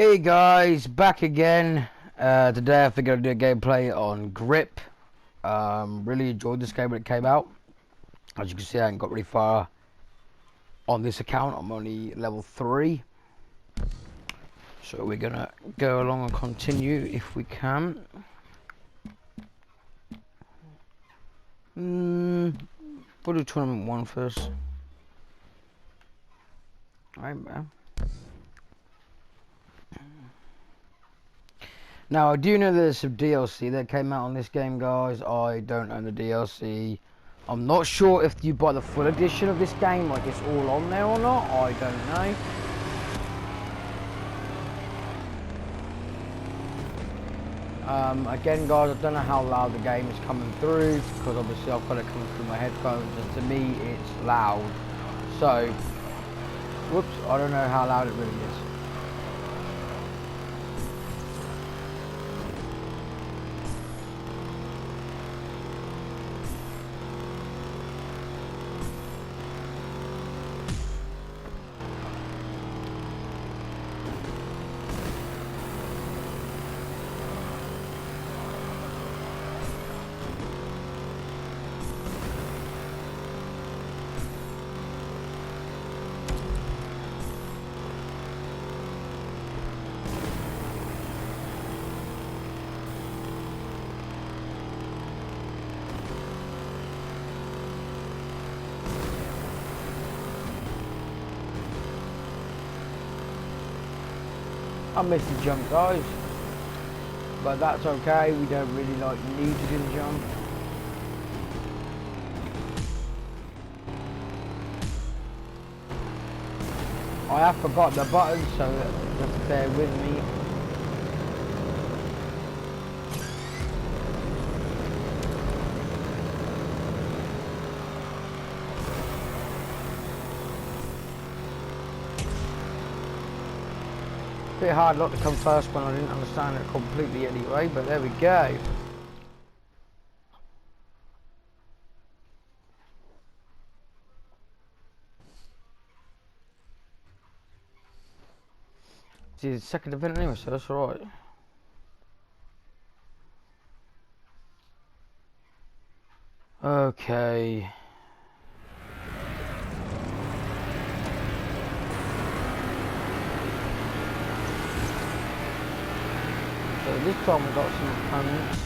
Hey guys, back again. Today I figured I'd do a gameplay on Grip. Really enjoyed this game when it came out. As you can see, I haven't got really far on this account. I'm only level 3. So we're gonna go along and continue if we can. We'll do tournament 1 first. Alright, man. Now, I do know there's some DLC that came out on this game, guys. I don't own the DLC. I'm not sure if you buy the full edition of this game, like it's all on there or not. I don't know. Again, guys, I don't know how loud the game is coming through, because obviously I've got it coming through my headphones, and to me, it's loud. So, whoops, I don't know how loud it really is. I missed the jump, guys, but that's okay. We don't really need to do the jump. I have forgot the button, so just bear with me. Bit hard not to come first when I didn't understand it completely anyway, but there we go. It's the second event anyway, so that's alright. Okay. So this time we got some opponents.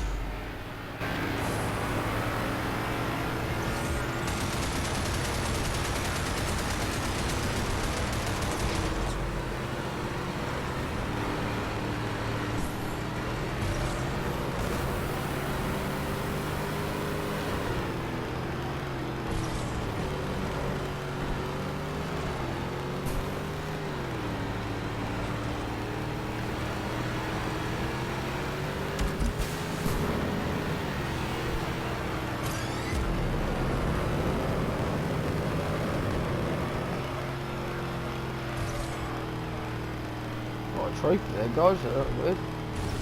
Trophy there, guys. Weird.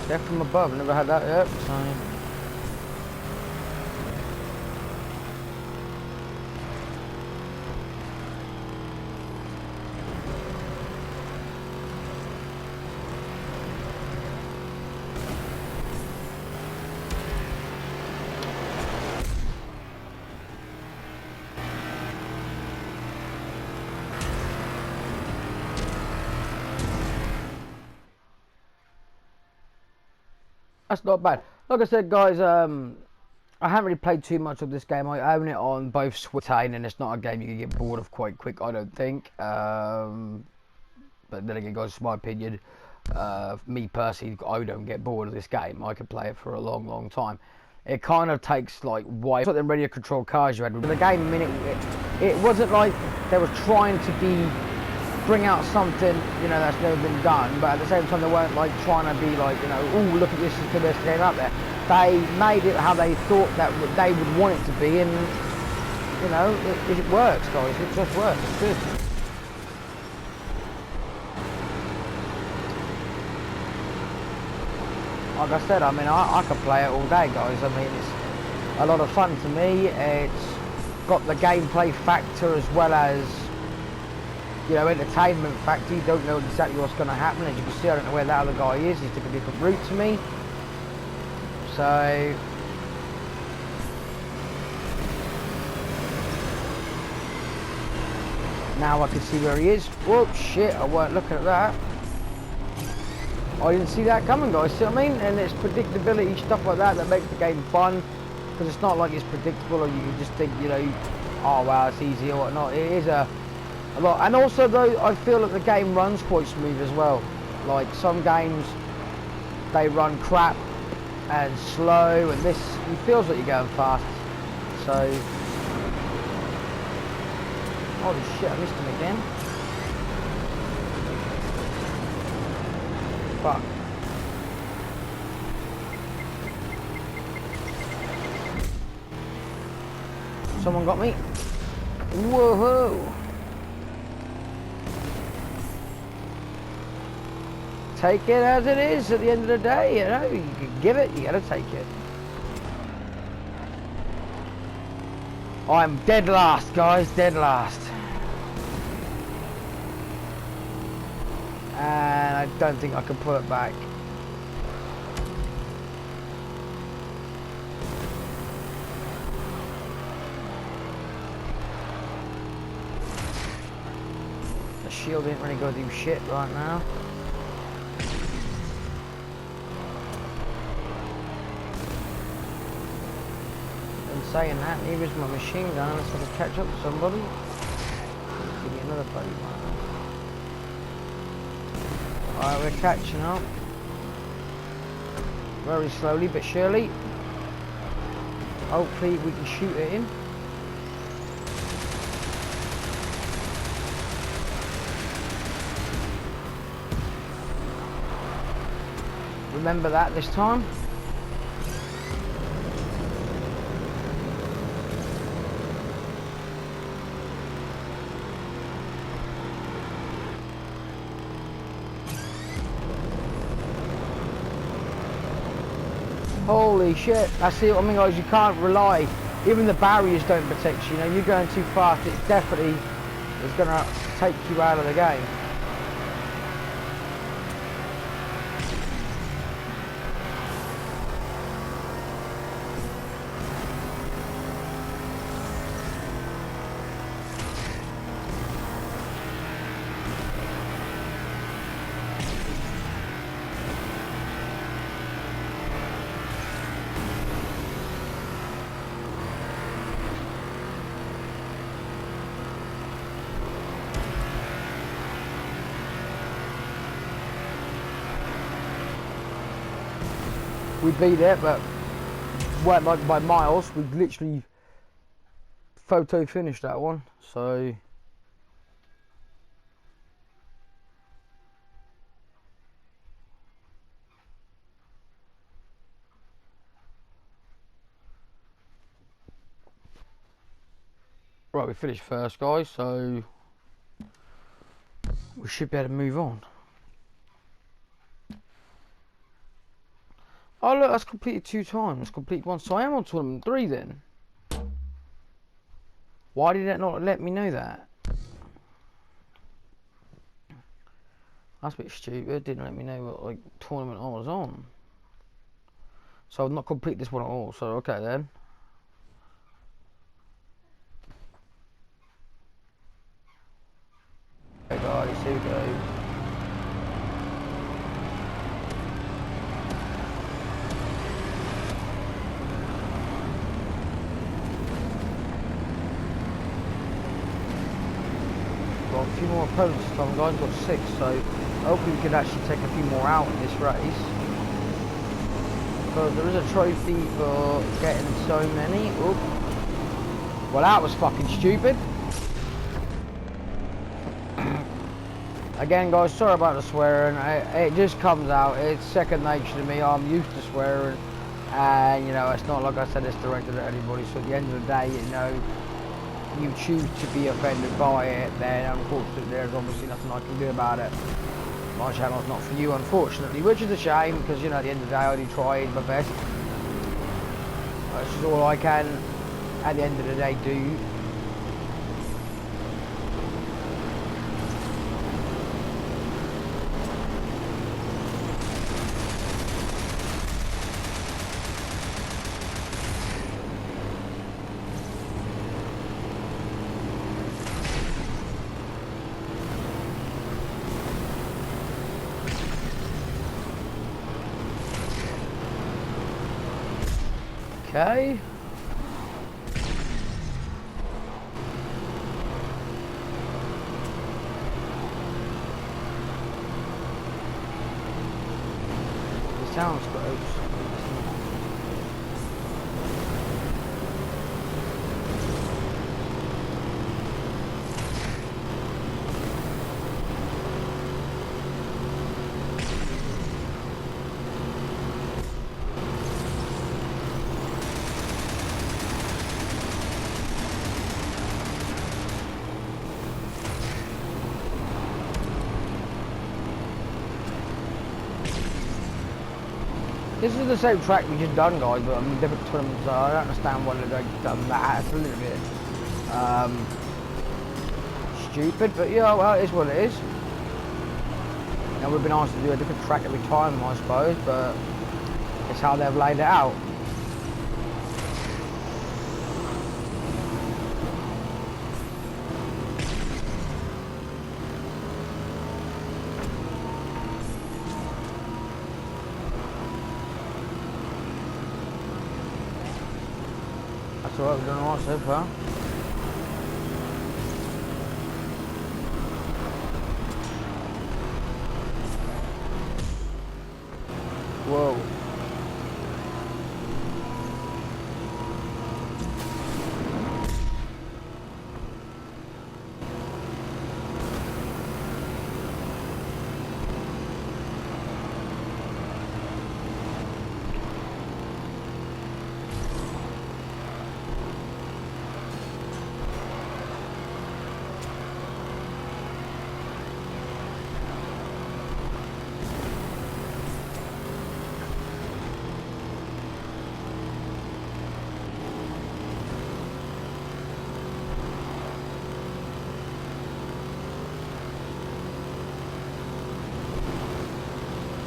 Death from above. Never had that yet. So. That's not bad. Like I said, guys, I haven't really played too much of this game. I own it on both Switch and it's not a game you can get bored of quite quick, I don't think. But then again, guys, it's my opinion. Me personally, I don't get bored of this game. I could play it for a long, long time. It kind of takes like it's like the radio control cars you had. But the game, I mean, it wasn't like they were trying to bring out something, you know, that's never been done, but at the same time they weren't like trying to be like, you know, oh, look at this, is the best game out there. They made it how they thought that they would want it to be, and you know, it works, guys. It just works. It's good. Like I said, I mean, I could play it all day, guys. I mean, it's a lot of fun to me. It's got the gameplay factor as well as you know, entertainment factor. You don't know exactly what's going to happen. As you can see, I don't know where that other guy is. He's took a different route to me. So now I can see where he is. Whoop, shit, I weren't looking at that. I didn't see that coming, guys, see what I mean? And it's predictability, stuff like that makes the game fun. Because it's not like it's predictable or you can just think, you know, oh wow, it's easy or whatnot. It is a lot. And also though, I feel that the game runs quite smooth as well. Like some games, they run crap and slow, and this, it feels like you're going fast. So, holy shit, I missed him again. Fuck. Someone got me. Whoa! Take it as it is at the end of the day, you know, you can give it, you gotta take it. I'm dead last, guys, dead last. And I don't think I can pull it back. The shield ain't really gonna do shit right now. Saying that, here is my machine gun. Let's have a catch up with somebody. Give me another bloody one. Alright, we're catching up. Very slowly but surely. Hopefully we can shoot it in. Remember that this time. Holy shit, that's it. I mean, guys, you can't rely, even the barriers don't protect you. You know, you're going too fast, it definitely is going to take you out of the game. We beat it, but weren't like by miles. We literally photo finished that one. So right, we finished first, guys. So we should be able to move on. Oh look, that's completed 2 times. That's completed 1. So I am on tournament 3 then. Why did it not let me know that? That's a bit stupid. It didn't let me know what like tournament I was on. So I've not completed this one at all. So okay then. Okay guys, here we go. Got a few more opponents this time, guys. Got 6, so hopefully we can actually take a few more out in this race. Because there is a trophy for getting so many. Oop. Well, that was fucking stupid. Again, guys, sorry about the swearing. It just comes out. It's second nature to me. I'm used to swearing, and you know, it's not like I said it's directed at anybody. So at the end of the day, you know, you choose to be offended by it, then unfortunately there's obviously nothing I can do about it. My channel's not for you, unfortunately, which is a shame, because you know, at the end of the day I only tried my best. That's just all I can at the end of the day do. Okay. It sounds close. This is the same track we just done, guys, but I'm different tournaments, so I don't understand why they've done that. It's a little bit stupid, but yeah, well, it is what it is. And we've been asked to do a different track every time, I suppose, but it's how they've laid it out. That's alright, we've done alright so far. Whoa.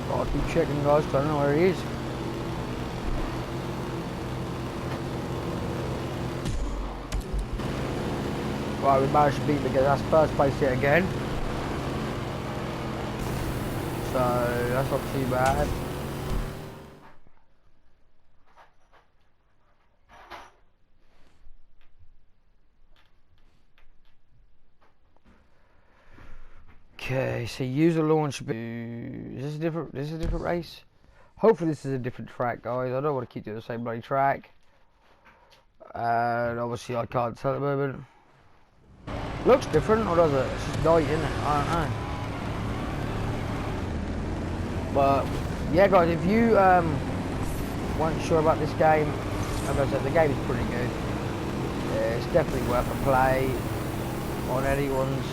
I'll keep checking, guys, 'cause I don't know where he is. Right, we managed to beat the guy. That's first place yet again. So that's not too bad. Okay, so use a launch. Is this a different? This is a different race. Hopefully this is a different track, guys. I don't want to keep doing the same bloody track. And obviously I can't tell at the moment. Looks different, or does it? It's just night, isn't it? I don't know. But yeah, guys, if you weren't sure about this game, like I said, the game is pretty good. Yeah, it's definitely worth a play on anyone's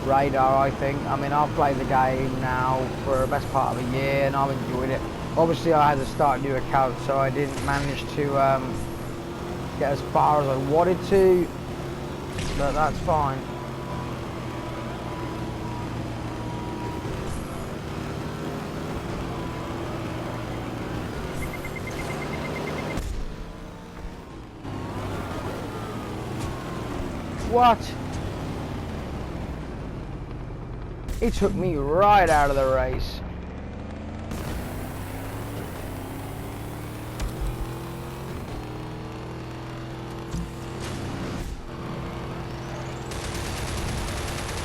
radar, I think. I mean, I've played the game now for the best part of a year and I've enjoyed it. Obviously I had to start a new account, so I didn't manage to get as far as I wanted to, but that's fine. What? He took me right out of the race.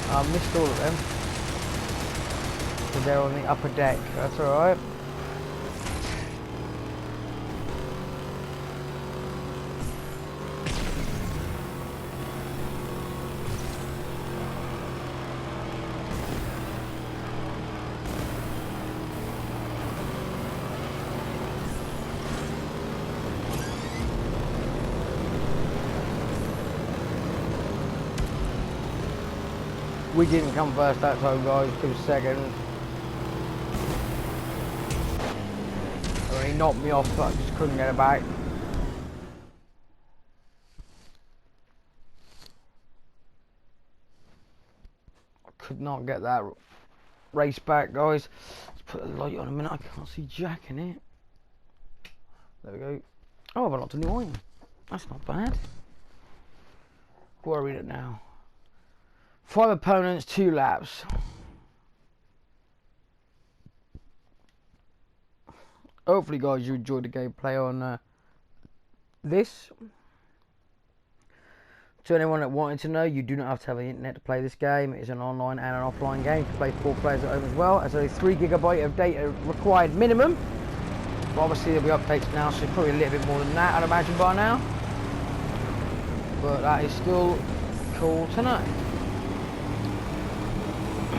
I missed all of them. So they're on the upper deck. That's alright. We didn't come first that time, guys. He was second. He knocked me off, but I just couldn't get it back. I could not get that race back, guys. Let's put the light on a minute. I can't see Jack in it. There we go. Oh, I've unlocked a new item. That's not bad. What are we at now? 5 opponents, 2 laps. Hopefully, guys, you enjoyed the gameplay on this. To anyone that wanted to know, you do not have to have the internet to play this game. It is an online and an offline game. You can play 4 players at home as well. It's only 3 GB of data required minimum. But obviously there'll be updates now, so probably a little bit more than that, I'd imagine, by now. But that is still cool to know.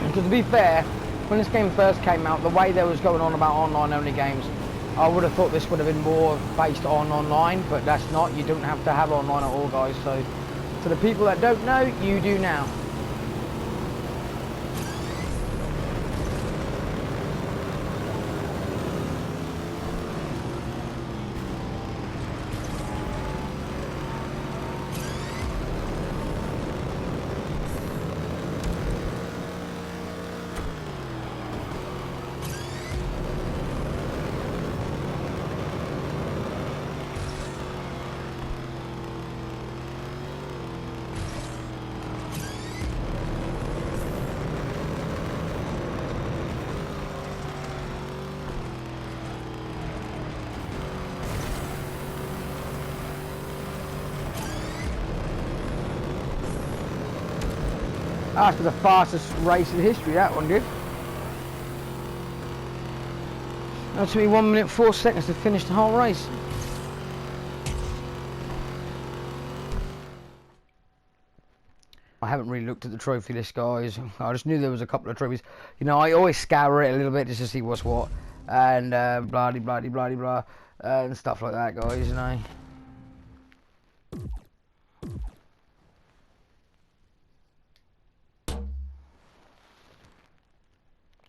Because to be fair, when this game first came out, the way there was going on about online only games, I would have thought this would have been more based on online, but that's not. You don't have to have online at all, guys. So to the people that don't know, you do now. That's the fastest race in history, that one did. It took me 1 minute 4 seconds to finish the whole race. I haven't really looked at the trophy list, guys. I just knew there was a couple of trophies. You know, I always scour it a little bit just to see what's what. And blah de blah de blah de blah. And stuff like that, guys, you know.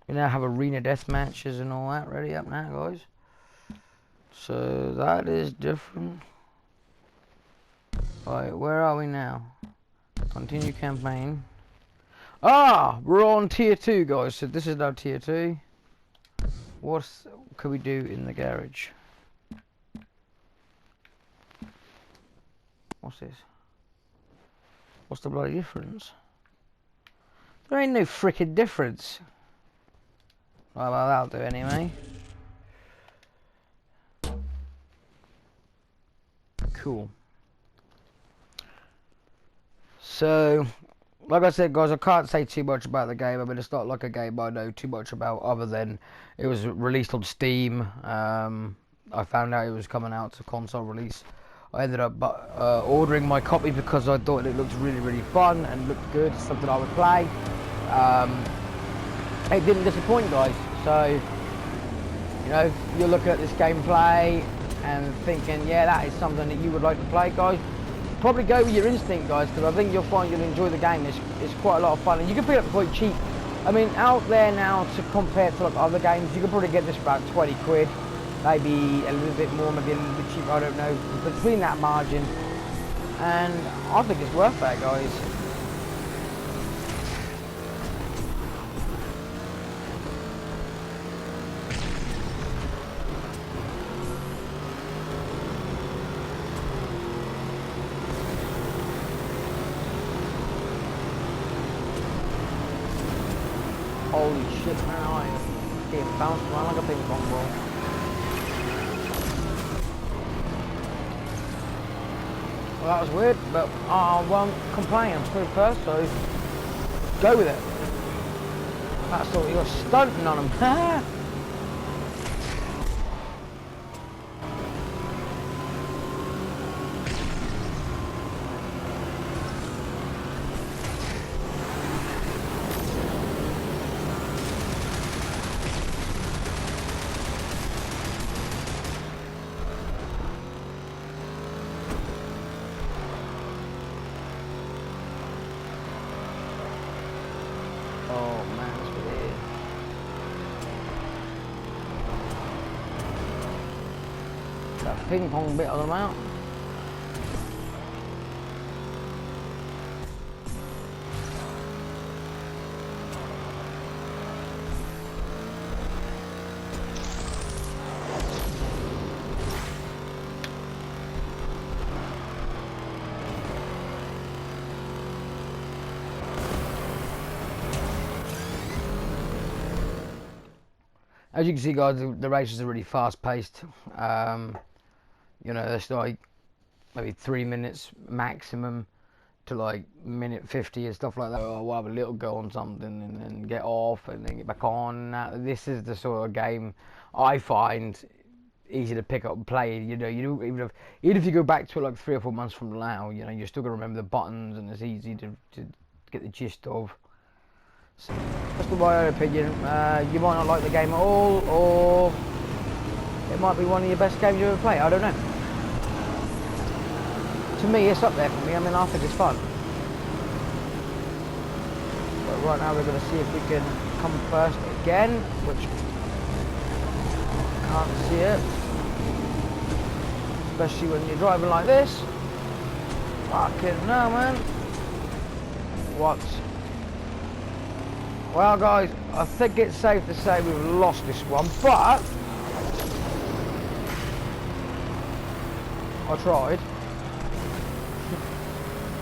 We now have arena death matches and all that ready up now, guys. So that is different. Right, where are we now? Continue campaign. Ah, we're on tier 2, guys. So this is now tier 2. What can we do in the garage? What's this? What's the bloody difference? There ain't no frickin' difference. Well, that'll do anyway. Cool. So, like I said, guys, I can't say too much about the game. I mean, it's not like a game I know too much about, other than it was released on Steam. I found out it was coming out to console release. I ended up ordering my copy because I thought it looked really, really fun and looked good, something I would play. It didn't disappoint, guys. So, you know, you're looking at this gameplay and thinking, yeah, that is something that you would like to play, guys. Probably go with your instinct, guys, because I think you'll find you'll enjoy the game. It's quite a lot of fun, and you can pick it up quite cheap. I mean, out there now, to compare to like other games, you can probably get this for about 20 quid, maybe a little bit more, maybe a little bit cheaper, I don't know, but between that margin, and I think it's worth that, guys. Holy shit, man, I am getting bounced around like a ping pong ball. Well, that was weird, but I won't complain. I'm still first, so go with it. That's all, you're stunting on them. Oh man, that's weird. That ping pong bit of them out. As you can see, guys, the races are really fast paced. You know, it's like maybe 3 minutes maximum to like minute 50 and stuff like that. Or we'll have a little go on something and then get off and then get back on. This is the sort of game I find easy to pick up and play. You know, even if you go back to it like 3 or 4 months from now, you know, you're still gonna remember the buttons and it's easy to get the gist of. So that's my own opinion. You might not like the game at all, or it might be one of your best games you ever play. I don't know. To me, it's up there for me. I mean, I think it's fun. But right now, we're going to see if we can come first again, which can't see it. Especially when you're driving like this. Fucking no, man. What? Well, guys, I think it's safe to say we've lost this one, but I tried.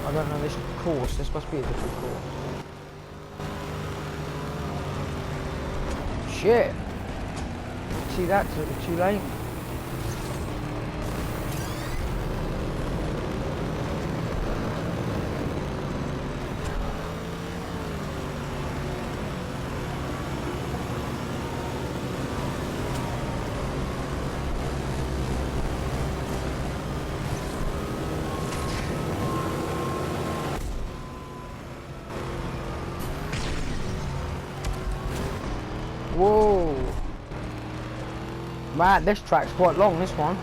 I don't know this course. This must be a different course. Shit. See that? Too late. Whoa. Man, this track's quite long, this one.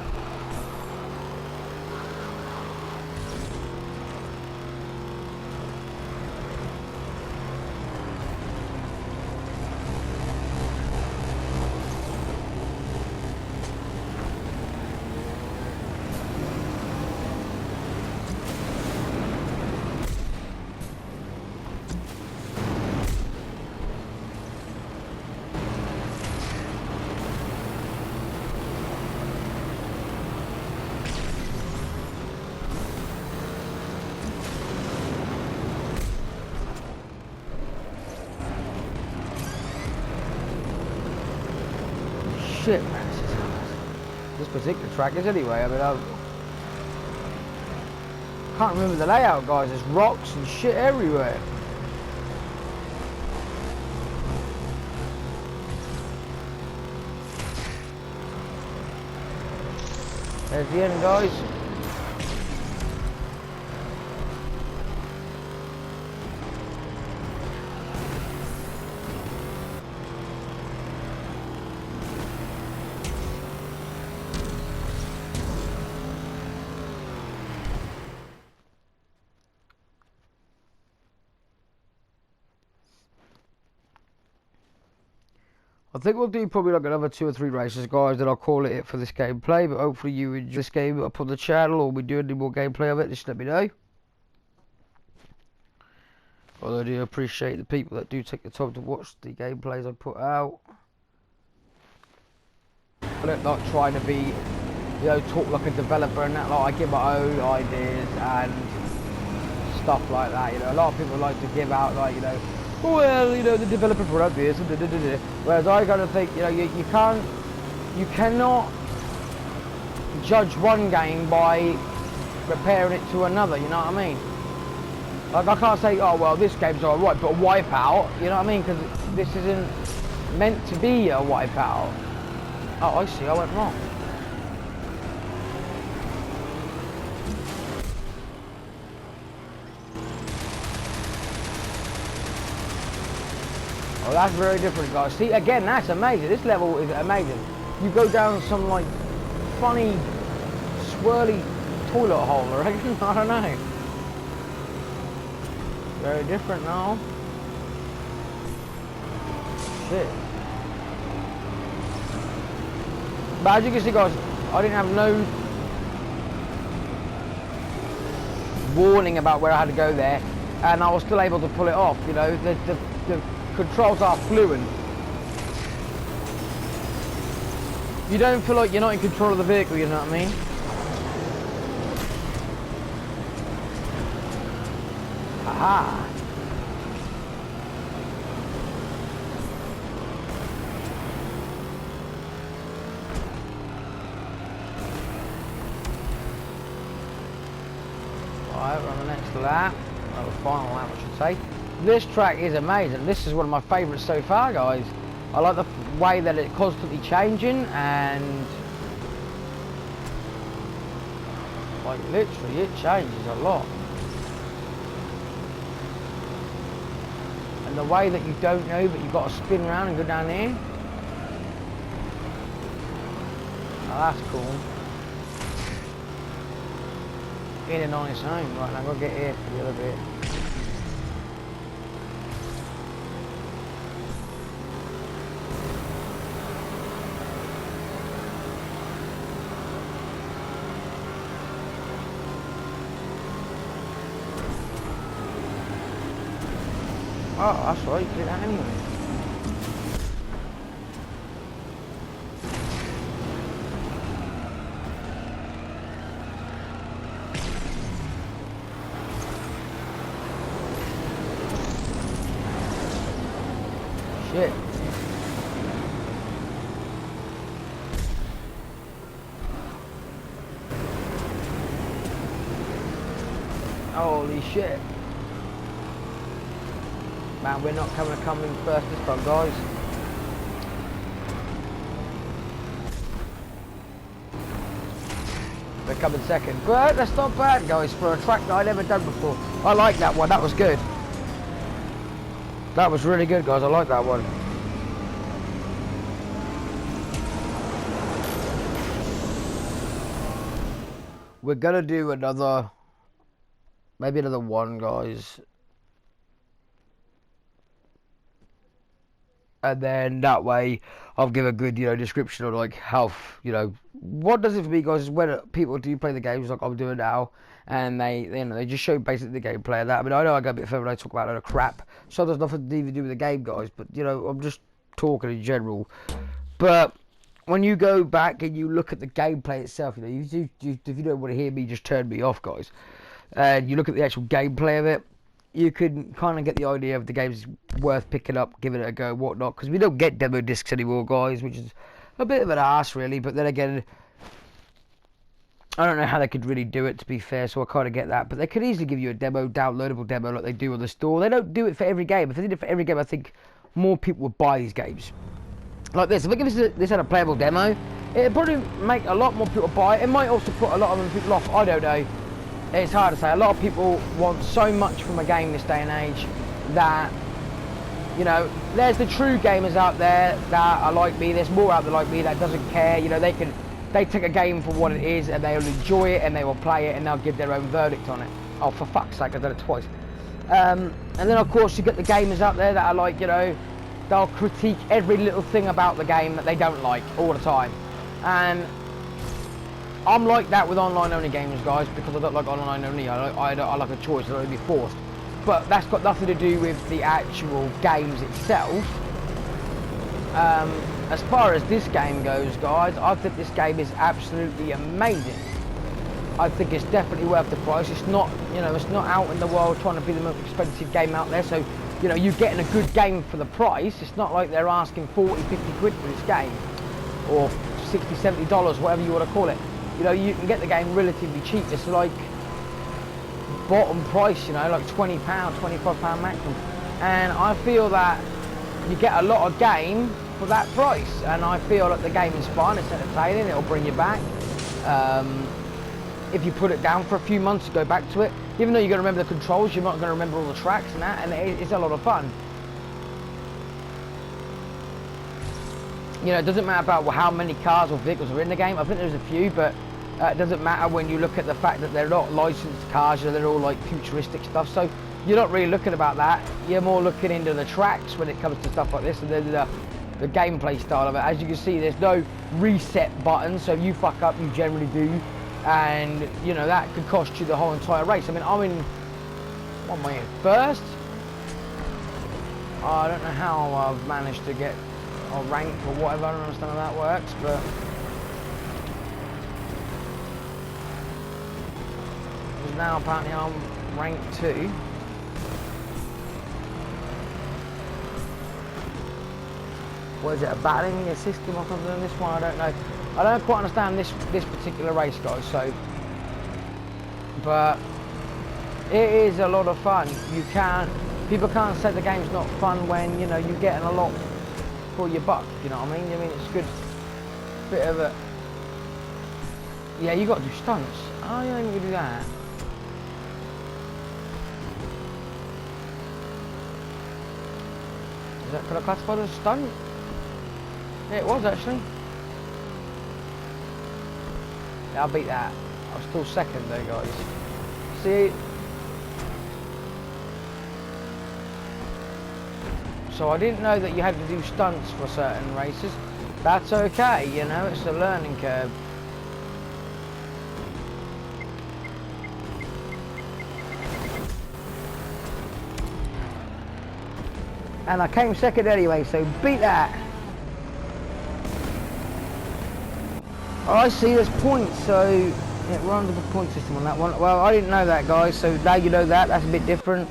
Shit, man, this is hard. This particular track is anyway. I mean, I can't remember the layout, guys. There's rocks and shit everywhere. There's the end, guys. I think we'll do probably like another 2 or 3 races, guys, then I'll call it for this gameplay. But hopefully you enjoy this game up on the channel, or we do any more gameplay of it, just let me know. Although I do appreciate the people that do take the time to watch the gameplays I put out. I'm not trying to be, you know, talk like a developer and that. Like, I give my own ideas and stuff like that. You know, a lot of people like to give out, like, you know, well, you know, the developer put out this, whereas I kind of think, you know, you cannot judge one game by comparing it to another. You know what I mean? Like, I can't say, oh well, this game's alright, but a Wipeout. You know what I mean? Because this isn't meant to be a Wipeout. Oh, I see. I went wrong. Oh, that's very different, guys. See, again, that's amazing. This level is amazing. You go down some, like, funny, swirly toilet hole, right? I don't know. Very different now. Shit. But as you can see, guys, I didn't have no warning about where I had to go there, and I was still able to pull it off. You know, the controls are fluent. You don't feel like you're not in control of the vehicle, you know what I mean? Aha! on the next lap, or the final lap I should say. This track is amazing. This is one of my favourites so far, guys. I like the way that it's constantly changing, and like literally it changes a lot. And the way that you don't know, but you've got to spin around and go down here. Oh, that's cool. In and on its own. Right, now I've got to get here for the other bit. Oh, that's right, you can do that anyway. Shit. Holy shit. Man, we're not coming first this time, guys. We're coming second. But that's not bad, guys, for a track that I've never done before. I like that one. That was good. That was really good, guys. I like that one. We're gonna do another, maybe another one, guys. And then that way I'll give a good, description of like how, what does it for me, guys, is when people do play the games like I'm doing now, and they just show basically the gameplay of that. I mean, I know I go a bit further and I talk about a lot of crap, so there's nothing to even do with the game, guys, but, I'm just talking in general. But when you go back and you look at the gameplay itself, if you don't want to hear me, just turn me off, guys, and you look at the actual gameplay of it, you can kind of get the idea of the game's worth picking up, giving it a go, whatnot, because we don't get demo discs anymore, guys, which is a bit of an arse, really. But then again, I don't know how they could really do it, to be fair, so I kind of get that. But they could easily give you a demo, downloadable demo, like they do on the store. They don't do it for every game. If they did it for every game, I think more people would buy these games. Like this, if I give this had a playable demo, it'd probably make a lot more people buy it. It might also put a lot of other people off, I don't know. It's hard to say. A lot of people want so much from a game this day and age that, there's the true gamers out there that are like me. There's more out there like me that doesn't care. They take a game for what it is and they'll enjoy it and they will play it and they'll give their own verdict on it. Oh, for fuck's sake, I've done it twice. And then of course you get the gamers out there that are like, they'll critique every little thing about the game that they don't like all the time. And I'm like that with online-only games, guys, because I don't like online-only. I like a choice. I don't want to be forced. But that's got nothing to do with the actual games itself. As far as this game goes, guys, I think this game is absolutely amazing. I think it's definitely worth the price. It's not, it's not out in the world trying to be the most expensive game out there. So, you're getting a good game for the price. It's not like they're asking 40, 50 quid for this game, or 60, 70 dollars, whatever you want to call it. You can get the game relatively cheap. It's like bottom price, like £20, £25 maximum. And I feel that you get a lot of game for that price. And I feel that the game is fun, it's entertaining, it'll bring you back. If you put it down for a few months to go back to it, even though you're going to remember the controls, you're not going to remember all the tracks and that, and it's a lot of fun. It doesn't matter about how many cars or vehicles are in the game. I think there's a few, but it doesn't matter when you look at the fact that they're not licensed cars, they're all like futuristic stuff. So you're not really looking about that. You're more looking into the tracks when it comes to stuff like this, and then the gameplay style of it. As you can see, there's no reset button, so if you fuck up, you generally do, and that could cost you the whole entire race. I mean, I'm in, what am I in, first? I don't know how I've managed to get or rank or whatever, I don't understand how that works, but now apparently I'm rank 2. What is it, a battling system or something? This one, I don't know. I don't quite understand this particular race, guys, so, but it is a lot of fun. People can't say the game's not fun when, you know, you're getting a lot for your buck, you know what I mean? I mean, it's good, bit of a, yeah, you got to do stunts. Oh, you ain't gonna do that. Is that, could I classify as a stunt? Yeah, it was actually. Yeah, I'll beat that. I'm still second though, guys. See? So I didn't know that you had to do stunts for certain races. That's okay, you know, it's a learning curve. And I came second anyway, so beat that. Oh, I see, there's points, so yeah, we're under the point system on that one. Well, I didn't know that, guys, so now you know that. That's a bit different.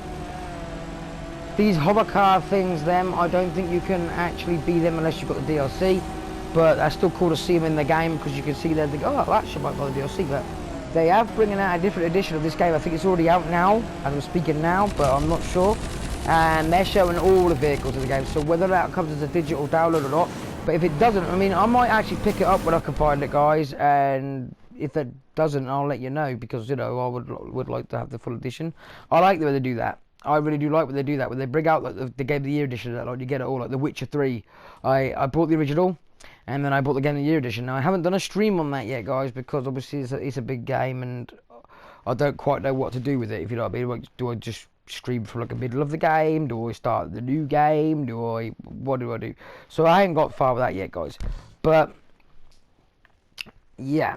These hover car things, I don't think you can actually beat them unless you've got the DLC. But that's still cool to see them in the game, because you can see there, oh, that should might buy the DLC. But they have bringing out a different edition of this game. I think it's already out now, and I'm speaking now, but I'm not sure. And they're showing all the vehicles of the game. So whether that comes as a digital download or not, but if it doesn't, I mean, I might actually pick it up when I can find it, guys. And if it doesn't, I'll let you know, because, you know, I would like to have the full edition. I like the way they do that. I really do like when they do that. When they bring out like, the Game of the Year edition, like you get it all, like The Witcher 3. I bought the original, and then I bought the Game of the Year edition. Now I haven't done a stream on that yet, guys, because obviously it's a big game, and I don't quite know what to do with it. If you know what I mean, like, do I just stream from like the middle of the game? Do I start the new game? What do I do? So I ain't got far with that yet, guys. But yeah.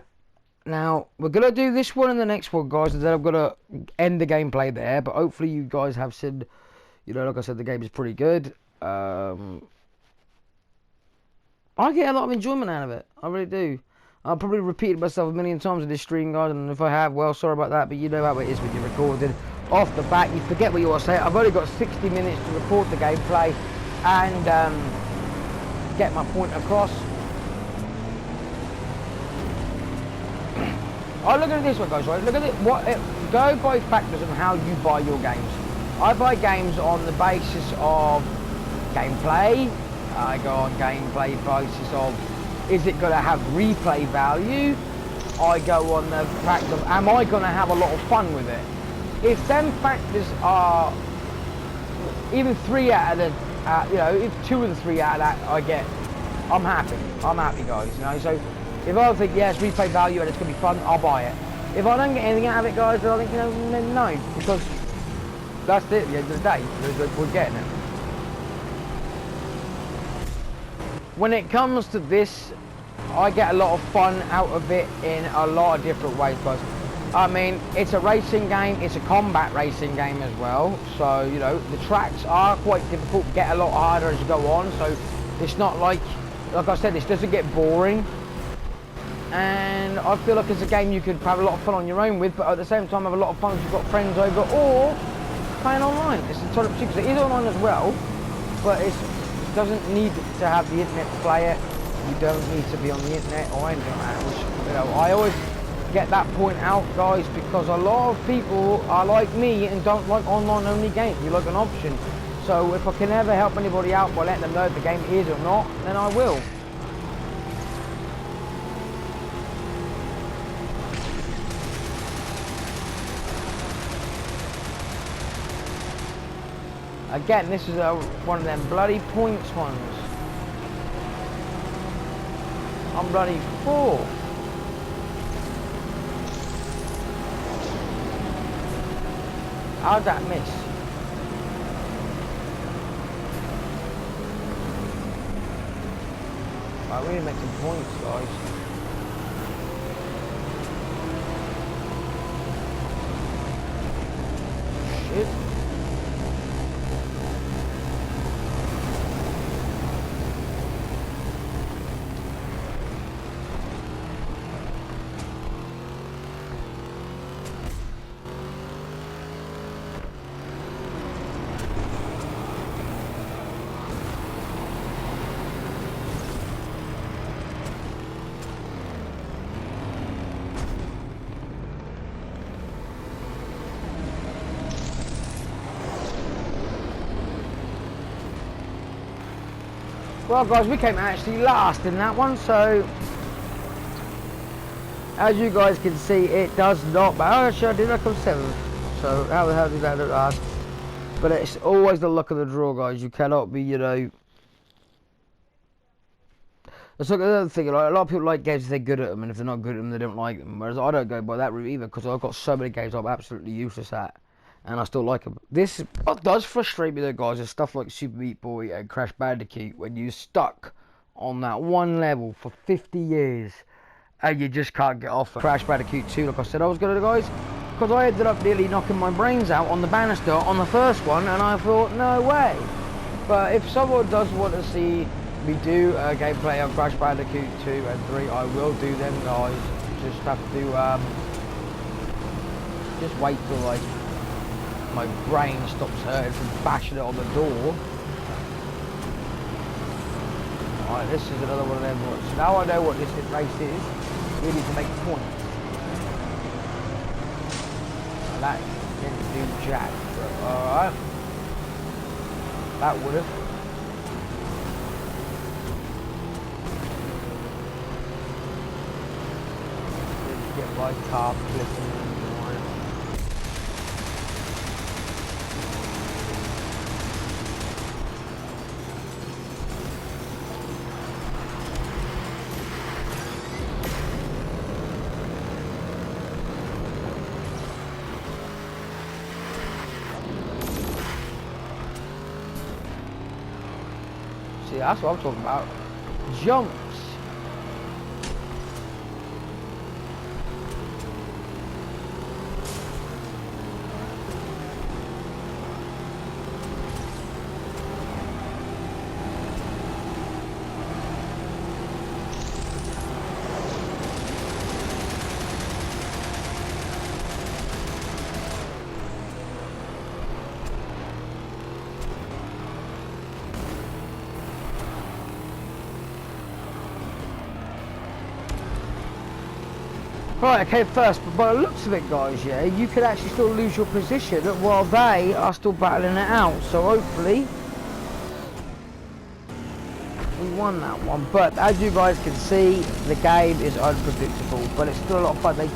Now, we're going to do this one and the next one, guys, and then I'm going to end the gameplay there. But hopefully you guys have seen, you know, like I said, the game is pretty good. I get a lot of enjoyment out of it. I really do. I've probably repeated myself a million times in this stream, guys, and if I have, well, sorry about that. But you know how it is when you're recording. Off the bat, you forget what you want to say. I've only got 60 minutes to record the gameplay and get my point across. I look at it this way, guys, right? Look at it. Go by factors on how you buy your games. I buy games on the basis of gameplay. I go on gameplay basis of, is it going to have replay value? I go on the fact of, am I going to have a lot of fun with it? If them factors are even 3 out of the, you know, if 2 of the 3 out of that I get, I'm happy. I'm happy, guys. You know, so. If I think, yeah, it's replay value and it's going to be fun, I'll buy it. If I don't get anything out of it, guys, then I think, you know, no. Because that's it at the end of the day. We're getting it. When it comes to this, I get a lot of fun out of it in a lot of different ways, guys. I mean, it's a racing game. It's a combat racing game as well. So, you know, the tracks are quite difficult, get a lot harder as you go on. So it's not like I said, this doesn't get boring. And I feel like it's a game you could have a lot of fun on your own with, but at the same time have a lot of fun if you've got friends over, or playing online. It's entirely up to you, because it is online as well, but it doesn't need to have the internet to play it. You don't need to be on the internet or anything like that, which, you know, I always get that point out, guys, because a lot of people are like me and don't like online only games. You like an option. So if I can ever help anybody out by letting them know if the game is or not, then I will. Again, this is one of them bloody points ones. I'm bloody 4. How'd that miss? Right, we need to make some points, guys. Shit. Well, guys, we came actually last in that one, so as you guys can see, it does not matter. Oh, actually, I did come 7th, so how the hell did that look last? But it's always the luck of the draw, guys. You cannot be, you know. It's like another thing, like, a lot of people like games if they're good at them, and if they're not good at them, they don't like them. Whereas I don't go by that route either, because I've got so many games I'm absolutely useless at, and I still like them. What does frustrate me though, guys, is stuff like Super Meat Boy and Crash Bandicoot, when you're stuck on that one level for 50 years, and you just can't get off. Crash Bandicoot 2, like I said I was going to, guys, because I ended up nearly knocking my brains out on the banister on the first one, and I thought, no way. But if someone does want to see me do a gameplay on Crash Bandicoot 2 and 3, I will do them, guys. Just have to just wait till like my brain stops hurting from bashing it on the door. Alright, this is another one of them ones. So now I know what this race is. We need to make points. Now that didn't do jack, but alright. That would have. Get my car flipping. See, that's what I'm talking about. Jumps. Right, okay, first, but by the looks of it, guys, yeah, you could actually still lose your position while they are still battling it out. So hopefully, we won that one. But as you guys can see, the game is unpredictable, but it's still a lot of fun. They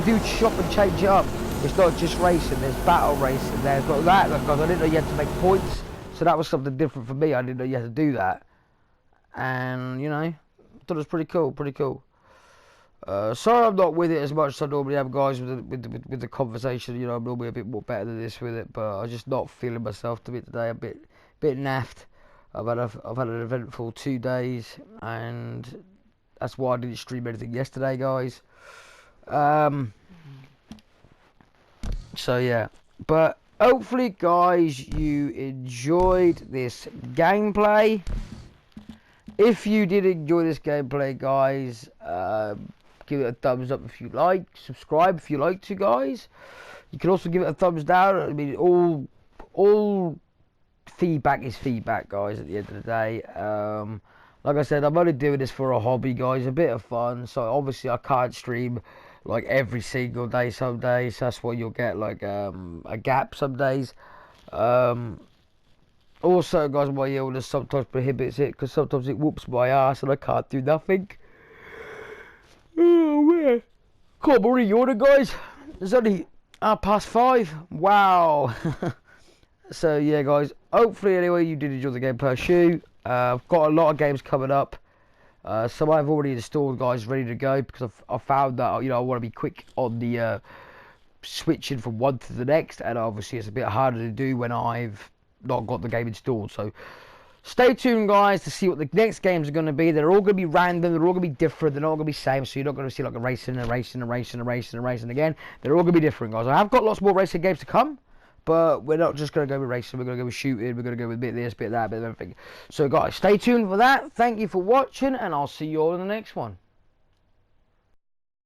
do chop and change it up. It's not just racing. There's battle racing. There's got that, because I didn't know you had to make points. So that was something different for me. I didn't know you had to do that, and you know, I thought it was pretty cool. Pretty cool. Sorry I'm not with it as much as I normally am, guys, with the conversation. You know, I'm normally a bit more better than this with it, but I'm just not feeling myself to it today. A bit naffed. I've had an eventful 2 days, and that's why I didn't stream anything yesterday, guys. So yeah, but hopefully, guys, you enjoyed this gameplay. If you did enjoy this gameplay, guys, give it a thumbs up if you like. Subscribe if you like to, guys. You can also give it a thumbs down. I mean, all feedback is feedback, guys, at the end of the day. Like I said, I'm only doing this for a hobby, guys, a bit of fun. So obviously I can't stream like every single day. Some days that's why you'll get like a gap some days. Also, guys, my illness sometimes prohibits it, because sometimes it whoops my ass and I can't do nothing. Oh man, can't believe you order, guys. It's only 5:30. Wow. So yeah, guys, hopefully anyway you did enjoy the game per shoe. I've got a lot of games coming up. Some I've already installed, guys, ready to go, because I've found that, you know, I want to be quick on the switching from one to the next, and obviously it's a bit harder to do when I've not got the game installed. So stay tuned, guys, to see what the next games are going to be. They're all going to be random. They're all going to be different. They're not going to be the same. So you're not going to see like a racing again. They're all going to be different, guys. I have got lots more racing games to come, but we're not just going to go with racing. We're going to go with shooting. We're going to go with a bit of this, bit of that, bit of everything. So, guys, stay tuned for that. Thank you for watching, and I'll see you all in the next one.